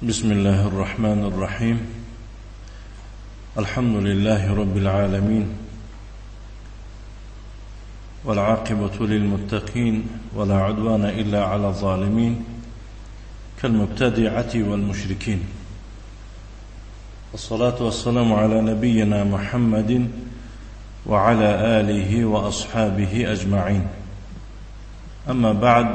بسم الله الرحمن الرحيم. الحمد لله رب العالمين، والعاقبة للمتقين، ولا عدوان إلا على الظالمين كالمبتدعة والمشركين. والصلاة والسلام على نبينا محمد وعلى آله وأصحابه أجمعين. أما بعد،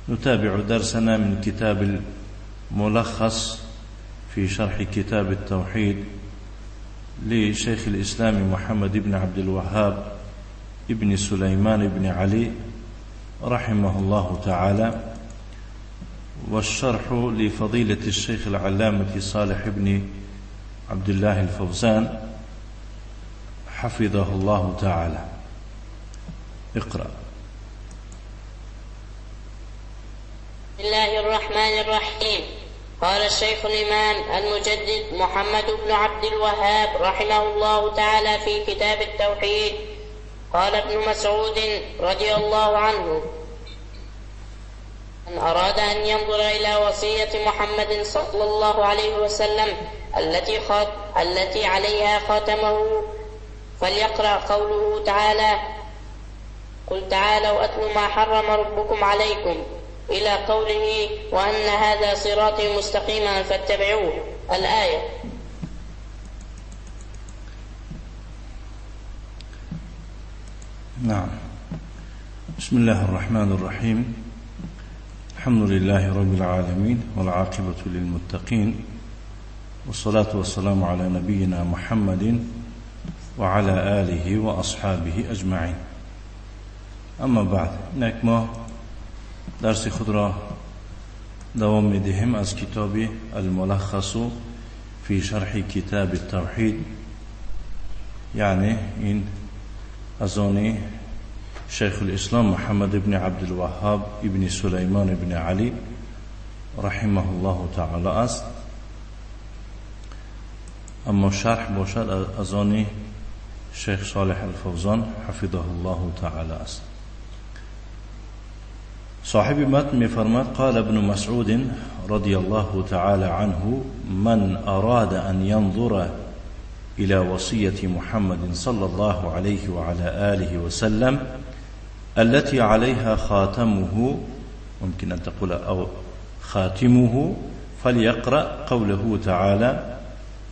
نتابع درسنا من كتاب الملخص في شرح كتاب التوحيد لشيخ الإسلام محمد بن عبد الوهاب ابن سليمان بن علي رحمه الله تعالى، والشرح لفضيلة الشيخ العلامة صالح بن عبد الله الفوزان حفظه الله تعالى. اقرأ. بسم الله الرحمن الرحيم. قال الشيخ الإمام المجدد محمد بن عبد الوهاب رحمه الله تعالى في كتاب التوحيد: قال ابن مسعود رضي الله عنه: من أراد أن ينظر إلى وصية محمد صلى الله عليه وسلم التي عليها خاتمه فليقرأ قوله تعالى: قل تعالوا أتل ما حرم ربكم عليكم، إلى قوله: وأن هذا صراطي مستقيما فاتبعوه، الآية. نعم. بسم الله الرحمن الرحيم. الحمد لله رب العالمين، والعاقبة للمتقين، والصلاة والسلام على نبينا محمد وعلى آله وأصحابه أجمعين. اما بعد، ما درس خود را دوام میدهیم از کتاب الملخص فی شرح کتاب التوحید، یعنی این از آن شیخ الاسلام محمد بن عبد الوهاب ابن سلیمان بن علی رحمه الله تعالی است، اما شرح باشد از آن شیخ صالح الفوزان حفظه الله تعالی است. صاحب متن می‌فرماید: قال ابن مسعود رضي الله تعالى عنه: من أراد أن ينظر إلى وصية محمد صلى الله عليه وعلى آله وسلم التي عليها خاتمه، ممكن أن تقول أو خاتمه، فليقرأ قوله تعالى: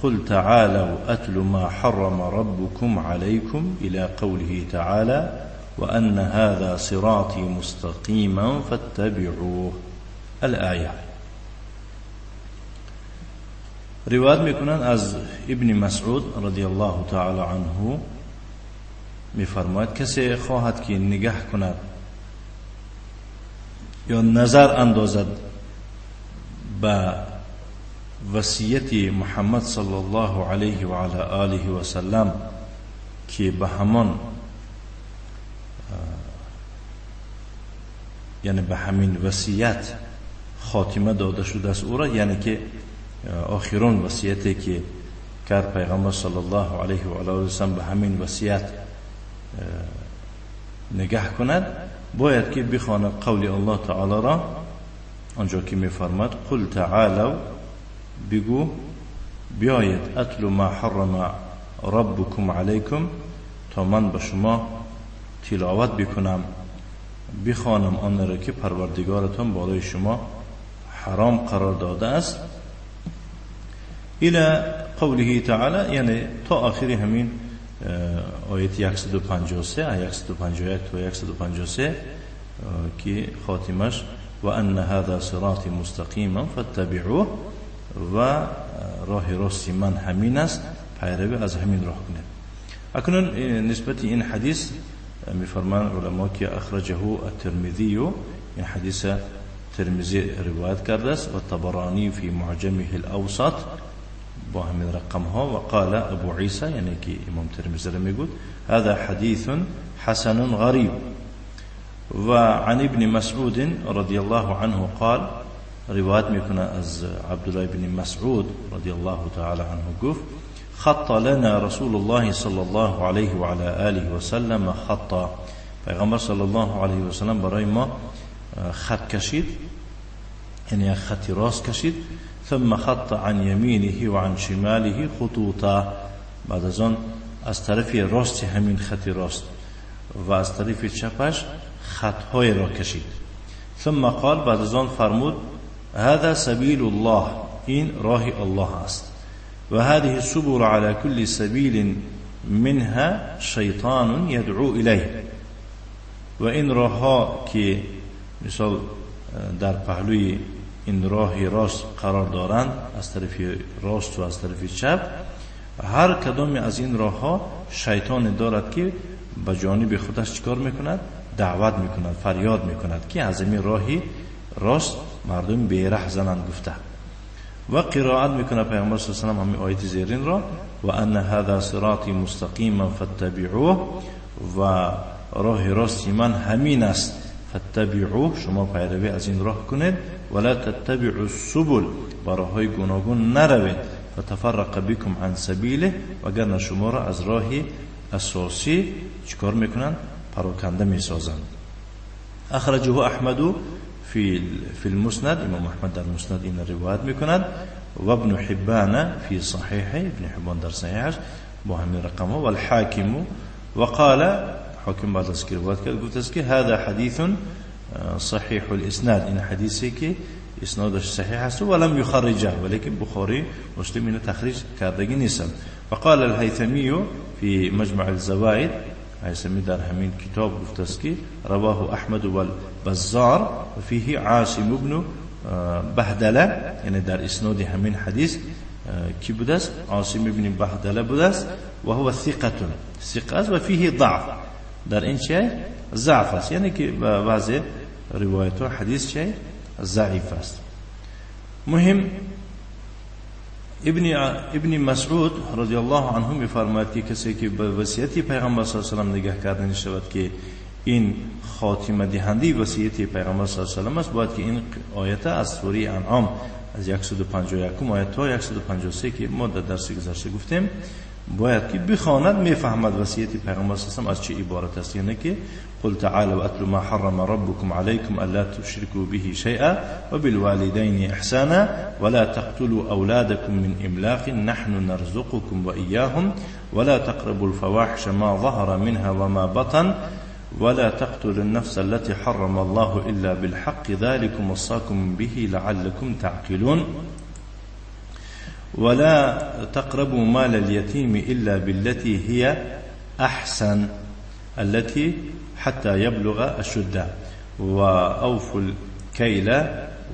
قل تعالوا أتل ما حرم ربكم عليكم، إلى قوله تعالى: وأن هذا صراطي مستقيما فاتبعوه، الآية. روایت میکنند از ابن مسعود رضی الله تعالی عنه، میفرماید کسی خواهد که نگاه کند یا نظر اندازد به وصیت محمد صلی الله علیه و علی آله و سلم که به همان یعنی به همین وصیت خاتمه داده شده است او را، یعنی که آخرون وصیتی که کرد پیغمبر صلی الله علیه و آله و سلم به همین وصیت نگاه کند، باید که بخواند قول الله تعالی را، آنجا که می‌فرماید: قل تعالوا، بگو بیایید، اتل ما حرم ربکم علیکم، تا من به شما تلاوت بکنم، بخوانم آن را که پروردگارتان برای شما حرام قرار داده است، الى قوله تعالی، یعنی تا آخری همین آیت 153 151 و 153 که خاتمش: و ان هذا صراطی مستقیما فاتبعوه، و راه راستی من همین است، پیروی از همین راه کنید. اکنون نسبت این حدیث میفرمان علما که اخرجه الترمذی، این حدیث ترمذی روایت کرده است، و طبرانی فی معجمه الاوسط با همین رقم ها، و قال ابو عیسی، یعنی که امام ترمذی میگوید: هذا حدیث حسن غریب. و عن ابن مسعود رضی الله عنه قال، روایت میکنه از عبدالله ابن مسعود رضی الله تعالی عنه گفت: خط لنا رسول الله صلی الله علیه و علی آله و سلم خطا، پیغمبر صلی الله علیه و سلم برای ما خط کشید، یعنی یک خط راست کشید. ثم خط عن یمینه و عن شماله خطوطا، بعد از آن از طرف راست همین خط راست و از طرف چپش خطهای را کشید. ثم قال، بعد از آن فرمود هذا سبیل الله، این راه الله است. و هذه السبل على كل سبیل منها شیطان یدعو الیه، و این راه ها که مثال در پهلوی این راه راست قرار دارند، از طرف راست و از طرف چپ، هر کدام از این راه ها شیطان دارد که به جانب خودش چیکار میکند؟ دعوت میکند، فریاد میکند که از این راهی راست مردم بیره زنند گفته. و قرائت میکنه پیامبر صلی الله علیه و آله همین آیت زیرین را، و ان هذا صراطی مستقیما فاتبعوه، و راه راست من همین است، فاتبعوه، شما پیروی از این راه کنید، ولا تتبعوا السبل، با راههای گوناگون نروید، فتفرق بكم عن سبیله، وگرنه شما را از راه اساسی چیکار میکنن؟ پراکنده میسازند. اخرجه احمد في المسند، امام احمد در مسند این روایت میکند، و ابن حبان في صحیحه، ابن حبان در صحیحش با همین رقم، و الحاکم، و قال، حاکم بعد از که روایت کرد گفت است که هذا حدیث صحیح الاسناد، این حدیثی که اسنادش صحیح است و لم يخرجه، ولیکن بخاری مسلم اینو تخریج کردگی نیستند. وقال الهیثمی في مجمع الزوائد، هیثمی در همین کتاب گفت است که رواه احمد و البزار و فيه عاصم بن بهدله، یعنی در اسناد همین حدیث کی بوده است؟ عاصم بن بهدله بوده است، و هو ثقه است و فيه ضعف، در این چه ضعف است، یعنی که بعضی روایت ها حدیث چه ضعیف است. مهم ابن مسعود رضی الله عنه میفرماید که کسی که به وصیت پیغمبر صلی الله علیه و آله نگاه کردن شود که این خاتمه دهنده وصیت پیغمبر صلی الله علیه و آله است، باید که این آیت از سوره انعام از 151 آیه تا 153 که ما در درس گذشته گفتیم باید که بخواند، میفهمد وصیت پیغمبر صلی الله علیه و آله از چه عبارت است. یعنی که قل تعالوا اتلوا ما حرم ربكم عليكم الا تشركوا به شيئا وبالوالدين احسانا ولا تقتلوا اولادكم من املاق نحن نرزقكم واياهم ولا تقربوا الفواحش ما ظهر منها وما بطن ولا تقتلوا النفس التي حرم الله الا بالحق ذلكم وصاكم به لعلكم تعقلون ولا تقربوا مال اليتيم الا بالتي هي احسن التي حتى يبلغ أشده وأوفوا الكيل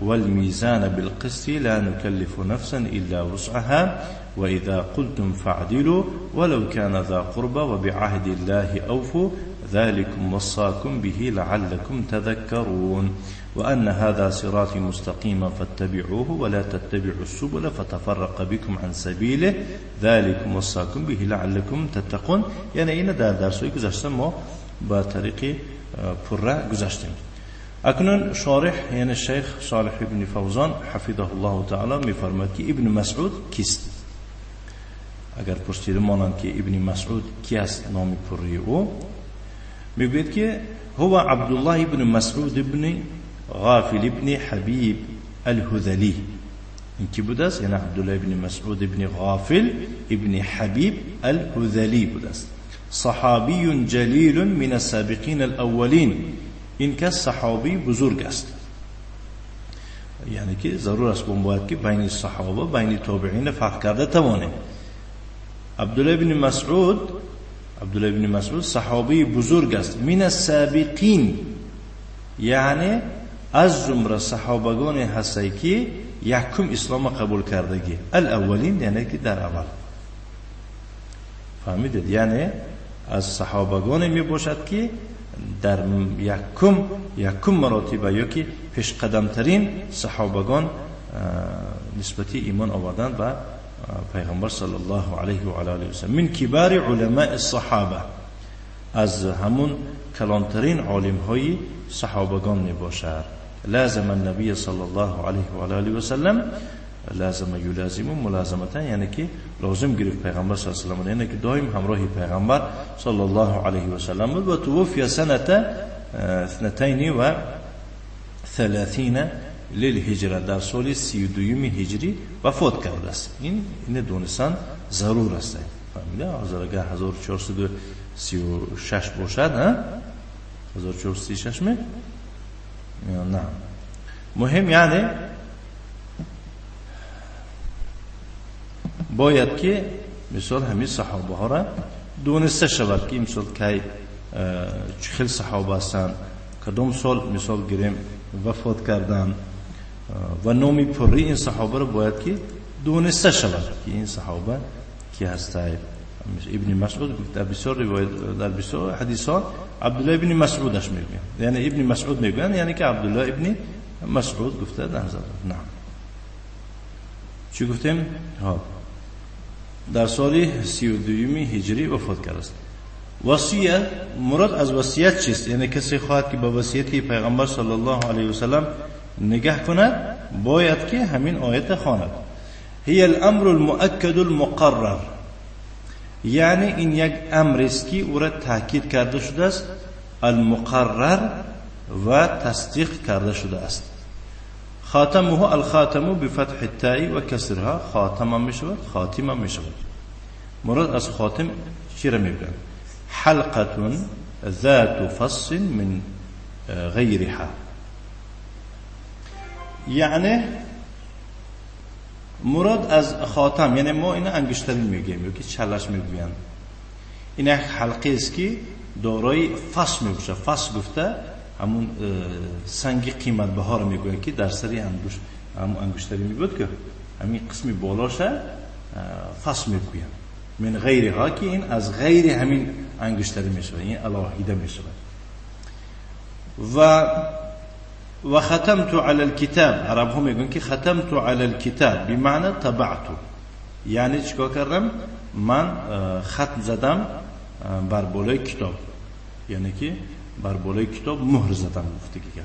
والميزان بالقسط لا نكلف نفسا إلا وسعها وإذا قلتم فاعدلوا ولو كان ذا قربى وبعهد الله أوفوا ذلكم وصاكم به لعلكم تذكرون وأن هذا صراطي مستقيما فاتبعوه ولا تتبعوا السبل فتفرق بكم عن سبيله ذلكم وصاكم به لعلكم تتقون. یعنی این در درسوی گذشته ما با طریق پره گذاشتیم. اکنون شارح یعنی شیخ صالح ابن فوزان حفظه الله تعالی میفرماید که ابن مسعود کیست؟ اگر پرسیده مانند که ابن مسعود کی است نام پری او، میگوید که هو عبدالله ابن مسعود ابن غافل ابن حبیب الهذلی. این کی بوده است؟ یعنی عبدالله ابن مسعود ابن غافل ابن حبیب الهذلی بوده است. صحابی جلیل من السابقین الاولین، این کس صحابی بزرگ است. یعنی که ضرور است باید که بین صحابه بین تابعین فرق کرده توانیم. عبدالله ابن مسعود صحابی بزرگ است. من السابقین یعنی از زمره صحابگان هستی که یکم اسلام قبول کردگی، الاولین یعنی که در اول. فهمیدید؟ یعنی از صحابگان می باشد که در یکم مراتبه یا که پیش قدم ترین صحابگان نسبتی ایمان آوردن به پیغمبر صلی الله علیه و آله و سلم. من کبار علماء الصحابه، از همون کلانترین عالم های صحابگان می باشد. لازم النبی صلی الله علیه و آله و سلم، لازم یلازم ملازمتا یعنی که لازم گرفت پیغمبر صلی الله علیه و آله، یعنی که دائم همراه پیغمبر صلی الله علیه و سلم بود. و توفی سنه 32 للهجره در سال 32 هجری وفات کرده است. این دونستن ضرور است. فهمیده؟ اگر 1436 باشد، ها 1436 می نه مهم، یعنی باید که مثال همین صحابه ها را دونسته شود که مثال که چه صحابه هستند، کدام سال مثال گیریم وفات کردن و نامی پری این صحابه را باید که دونسته شود که این صحابه کی هستند. ابن مسعود در بسیار روایت، در بسیار حدیثات عبدالله ابن مسعودش میگن، یعنی ابن مسعود میگن، یعنی که عبدالله ابن مسعود گفته در حضرت. نه چی گفتیم؟ ها در سال 32 هجری وفات کرده است. وصیت، مراد از وصیت چیست؟ یعنی کسی خواهد که با وصیت پیغمبر صلی الله علیه و سلم نگاه کند، باید که همین آیت خواند. هی الامر المؤکد المقرر، یعنی این یک امر است که او را تاکید کرده شده است، المقرر و تصدیق کرده شده است. خاتمه الخاتم بفتح التاء و کسرها، خاتم می شود، خاتمه می شود. مراد از خاتم چی را میگن؟ حلقه ذات فص من غیرها، یعنی مراد از خاتم، یعنی ما اینا انگشتری میگیم یا که چلش میگوین، این یک حلقه است که دارای فص میباشه. فص گفته همون سنگ قیمت بها رو میگوین که در سری انگشتری میبود که همین قسمی بالاشه فص میگوین. من غیرها که این از غیر همین انگشتری میشه، این الهیده میشه. و ختمت علی الكتاب، عرب ها میگن که ختمت علی الكتاب بمعنی طبعت، یعنی چیکار کردم؟ من ختم زدم بر بالای کتاب، یعنی که بر بالای کتاب مهر زدم. گفته که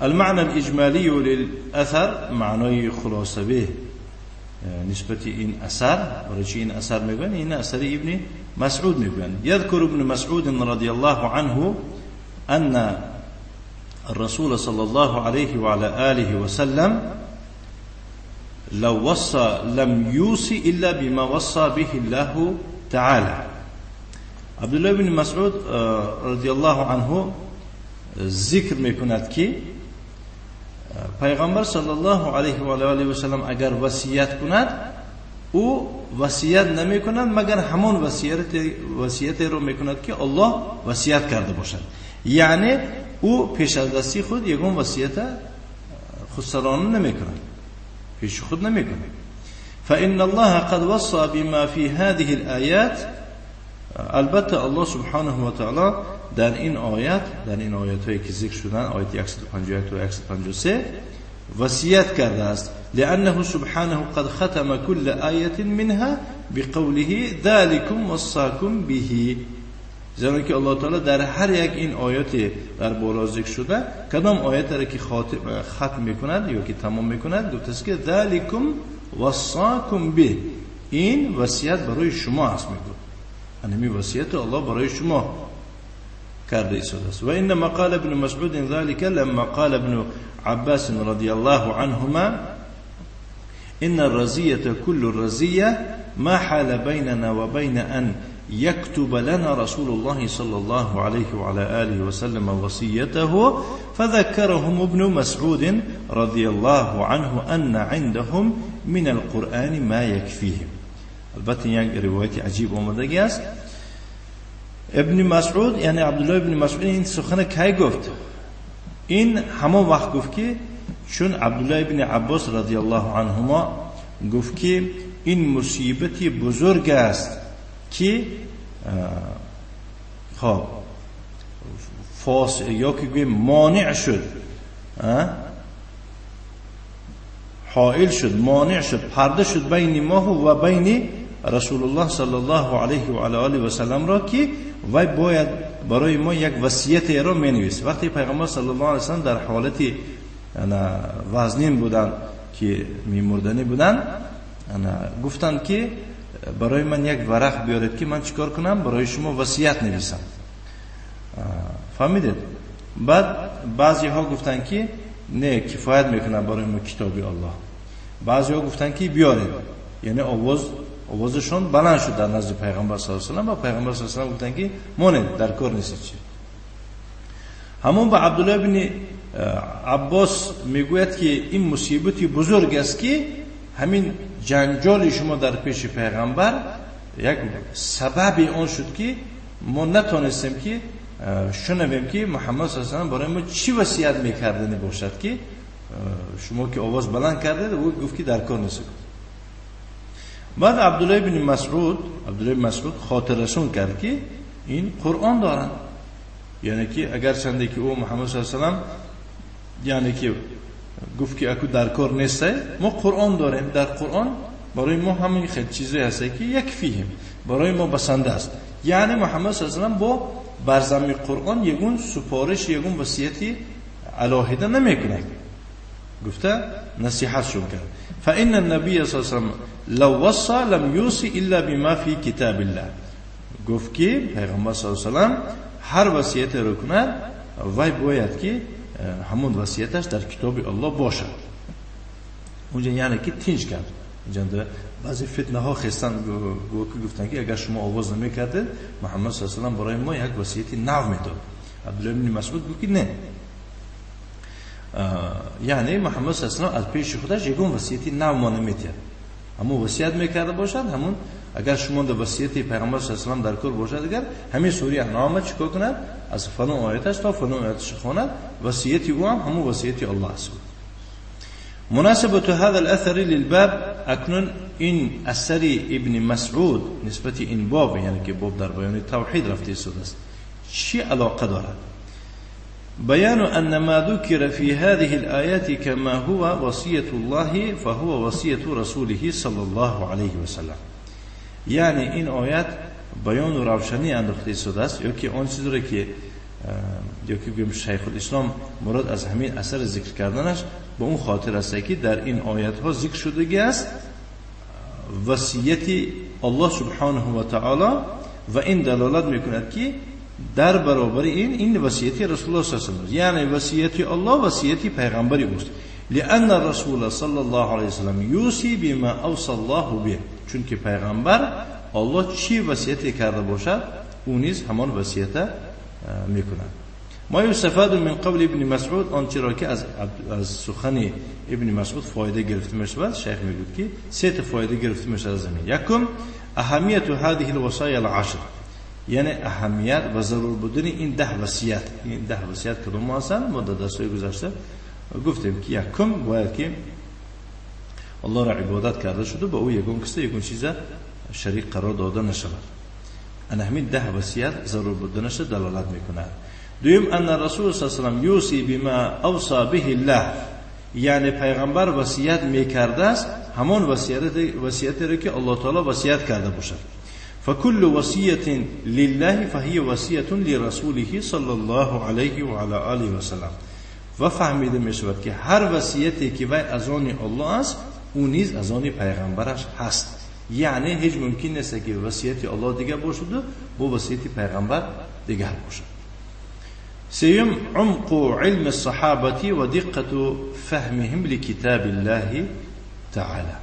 المعنى الاجمالی للاثر، معنای خلاصه به نسبت این اثر، برای چی این اثر میگن؟ این اثر ابن مسعود میگن. یذکر ابن مسعود رضی الله عنه ان الرسول صلى الله عليه وعلى آله وسلم لو وصى لم يوصي إلا بما وصى به الله تعالى. عبدالله بن مسعود رضی الله عنه ذکر میکند که پیغمبر صلی الله علیه و آله و سلم اگر وصیت کند، او وصیت نمیکند مگر همان وصیت رو میکند که الله وصیت کرده باشد. یعنی او پیش از دستی خود یگان وصیت خسرانه نمیکند، پیش خود نمیکند. فإن الله قد وصى بما في هذه الآيات، البته الله سبحانه و تعالی در این آیات هایی که ذکر شدن، آیت 151 و 153 وصیت کرده است. لأنه سبحانه قد ختم كل آیة منها بقوله ذلكم وصاكم به، زیرا که الله تعالی در هر یک این آیات در بالا ذکر شده کدام آیت را که ختم میکند یا که تمام میکند، گفته است که ذلكم وصاكم به، این وصیت برای شما است. میگه همین وصیت الله برای شما کرده است. و انما قال ابن مسعود ذلك لما قال ابن عباس رضی الله عنهما ان الرزية كل الرزية ما حال بيننا وبين ان يكتب لنا رسول الله صلى الله عليه وعلى آله وسلم وصيته، فذكرهم ابن مسعود رضي الله عنه أن عندهم من القرآن ما يكفيهم. البته یک روایت عجیب آمده است. ابن مسعود یعنی عبدالله ابن مسعود این سخن کی گفت؟ این همان وقت گفت که چون عبدالله ابن عباس رضی الله عنهما گفت که این مصیبتی بزرگ است که یا که مانع شد، حائل شد، مانع شد، پرده شد بین ما و بین رسول الله صلی الله علیه و آله و سلم را که وی باید برای ما یک وصیت را می‌نویسد. وقتی پیغمبر صلی الله علیه و سلم در حالت وزنین بودن که می‌مردنی بودن، گفتند که برای من یک ورق بیارید که من چیکار کنم؟ برای شما وصیت نویسم. فهمیدید؟ بعد بعضی ها گفتن که نه کفایت میکنه برای ما کتاب الله. بعضیا گفتن که بیارید، یعنی آوازشون بلند شد در نزد پیغمبر صلی الله علیه و آله و پیغمبر صلی الله علیه و آله گفتن که مونه در کار نیست چی. همون با عبدالله بن عباس میگوید که این مصیبتی بزرگ است که همین جنجال شما در پیش پیغمبر یک سبب اون شد که ما نتونستیم که شنویم که محمد صلی الله علیه و آله برای ما چی وصیت میکردنی باشد که شما که آواز بلند کرده و گفت که در کار نیست. بعد عبدالله بن مسعود خاطرشون کرد که این قرآن دارن، یعنی که اگر چنده که او محمد صلی الله علیه و آله یعنی که گفت که اکو در کار نیسته، ما قرآن داریم، در قرآن برای ما همین خیلی چیزی هسته که یکفیهم، برای ما بسنده است. یعنی محمد صلی الله علیه و آله با برزمی قرآن یگون سپارش یگون وصیتی علاهده نمیکنه، گفته نصیحتشون کرد. فإن النبي صلی الله علیه و آله لو وصى لم يوصي الا بما في كتاب الله. گفت که پیغمبر صلی الله علیه و آله هر وصیت رو کنه وای باید که همون وصیتش در کتاب الله باشه. اونجا یعنی که تینج کرد. اونجا بعضی فتنه ها خستن گفتن که اگر شما آواز نمیکردید محمد صلی الله علیه و آله برای ما یک وصیتی نو میداد. عبدالله بن مسعود گفت که نه، یعنی محمد صلی الله علیه و آله از پیش خودش یگون وصیتی نو ما نمیتید، همون وصیت میکرده باشد. همون اگر شما در وصیت پیغمبر صلی الله علیه و آله در کار باشد، اگر همین سوره انعام چیکار کند از فلان آیتش تا فلان آیتش خواند، وصیتی او هم همون وصیت الله است. مناسبة هذا الأثر للباب اکنون این اثر ابن مسعود نسبت این باب، یعنی که باب در بیان توحید رفته است، چی علاقه دارد؟ بيان أن ما ذكر في هذه الآيات كما هو وصية الله فهو وصية رسوله صلى الله عليه وسلم. یعنی این آیات بیان و روشنی انداخته شده است، یا که آن چیزی که گویم شیخ الاسلام مراد از همین اثر ذکر کردنش به اون خاطر است که در این آیات ها ذکر شده است وصیت الله سبحانه و تعالی، و این دلالت میکند که در برابر این وصیت رسول الله صلی الله علیه و آله، یعنی وصیت الله وصیت پیغمبر اوست. لأن الرسول صلی الله علیه و سلم یوصی بما اوصى الله به، چون که پیغمبر الله چی وصیت کرده باشد اون نیز همان وصیت میکند. ما یستفاد من قول ابن مسعود، آنچه را که از سخن ابن مسعود فایده گرفته میشود، شیخ میگوید که سه تا فایده گرفته میشود از زمین. یکم اهمیت هذه الوصايا العشر، یعنی اهمیت و ضرور بودن این 10 وصیت. این 10 وصیت کدوم هستند؟ ما در درس‌های گذشته گفتیم که یکم باید که الله را عبادت کرده شده با او یگون کسی یگون چیز شریک قرار داده نشود. ان همین 10 وصیت ضرور بودنش دلالت میکنه. دوم ان رسول صلی الله علیه و آله یوصی بما اوصى به الله، یعنی پیغمبر وصیت میکرده است همان وصیتی را که الله تعالی وصیت کرده باشد. فكل وصية لله فهي وصية لرسوله صلى الله عليه وعلى آله وسلم. و فهمیده میشود که هر وصیتی که وی از آن الله است اون نیز از آن پیغمبرش هست. یعنی هیچ ممکن نیست که وصیت الله دیگه باشد و وصیت پیغمبر دیگه باشد. سیوم عمق علم الصحابه و دقت فهمهم لكتاب الله تعالی،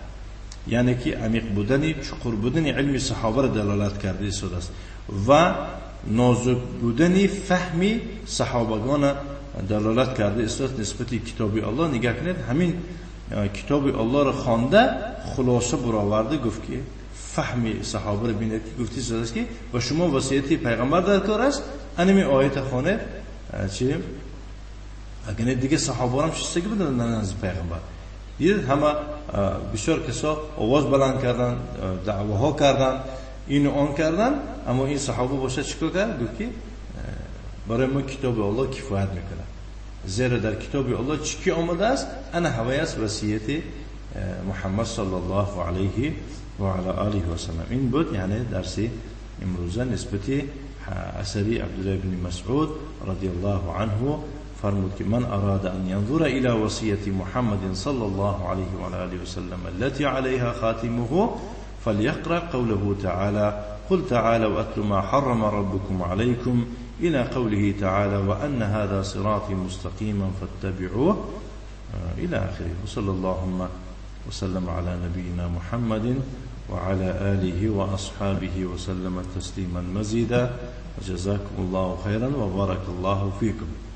یعنی که عمیق بودن چقور بودن علم صحابه را دلالت کرده است و نازک بودن فهم صحابگان دلالت کرده است نسبت کتاب الله. نگاه کنید همین کتاب الله را خوانده خلاصه برآورده، گفت که فهم صحابه را ببینید که گفته است که و شما وصیت پیغمبر در کار است. انمی آیت خوانید چی اگر دیگه صحابه هم چیزی که بدن نزد پیغمبر دیدید همه بسیار کسا آواز بلند کردن، دعواها کردن، این و آن کردن، اما این صحابه باشه چیکار کرد؟ گفت که برای ما کتاب الله کفایت میکنه، زیرا در کتاب الله چی آمده است؟ انا هوای است وصیت محمد صلی الله علیه و علی آله و سلم. این بود یعنی درس امروزه نسبت اثری عبدالله بن مسعود رضی الله عنه. فرمود که من اراد ان ينظر الى وصیت محمد صلی الله علیه و آله و سلم التي عليها خاتمه فليقرأ قوله تعالى قل تعالوا اتل ما حرم ربكم عليكم الى قوله تعالى وان هذا صراطي مستقيما فاتبعوه إلى آخره. وصلى اللهم وسلم على نبينا محمد وعلى آله وأصحابه وسلم تسليما مزيدا. وجزاكم الله خيرا وبارك الله فيكم.